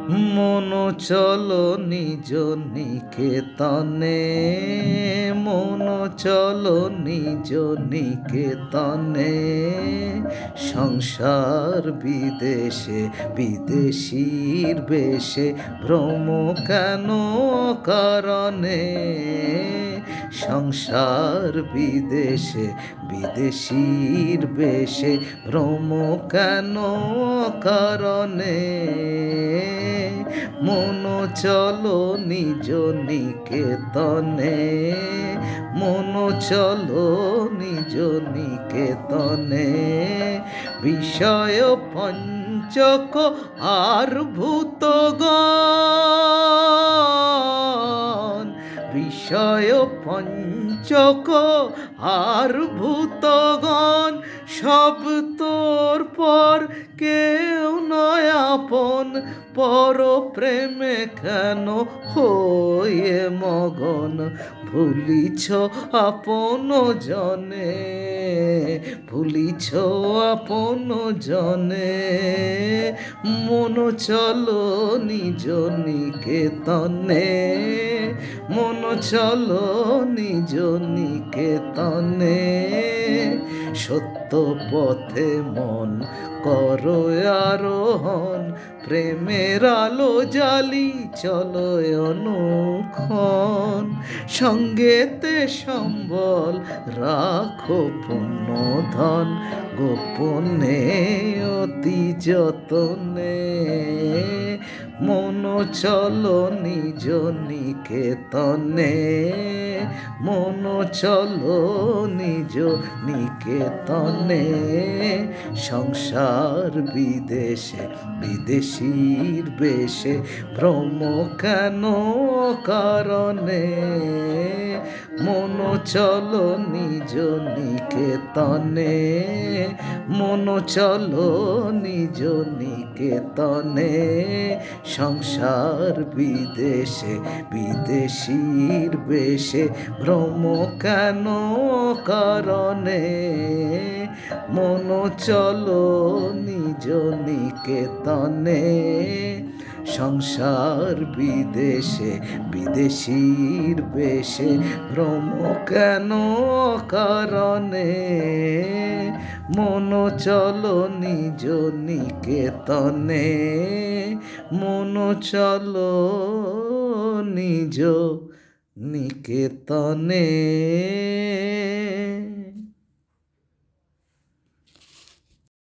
মন চলো নিজ নিকেতনে, মন চলো নিজ নিকেতনে। সংসার বিদেশে বিদেশীর বেশে ভ্রম কেন কারণে? সংসার বিদেশে বিদেশীর বেশে ভ্রম কেন কারণে? মন চলো নিজ নিকেতনে, মন চলো নিজ নিকেতনে। বিষয় পঞ্চক আর ভূতগণ, বিষয় পঞ্চক আর ভূতগণ সব তোর পর, কেউ নয় আপন। পর প্রেমে কেন হয়ে মগন? ভুলিছ আপন জনে, ভুলিছ আপন জনে। মন চলো নিজ নিকেতনে, মন চলো নিজ নিকেতনে। সত্য পথে মন করো আরোহণ, প্রেমের আলো জ্বালি চলো অনুক্ষণ। সঙ্গেতে সম্বল রাখো পুণ্য ধন, গোপনে অতি যতনে। মন চলো নিজ নিকেতনে, মন চলো নিজ নিকেতনে। সংসার বিদেশে বিদেশীর বেশে ভ্রম কেন কারণে? মন চলো নিজ নিকেতনে, মন চলো নিজ নিকেতনে। সংসার বিদেশে বিদেশীর বেশে ভ্রম কেন কারণে? মন চলো নিজ নিকেতনে। সংসার বিদেশে বিদেশীর বেশে ভ্রম কেন কারণে? মন চলো নিজ নিকেতনে, মন চলো নিজ নিকেতনে।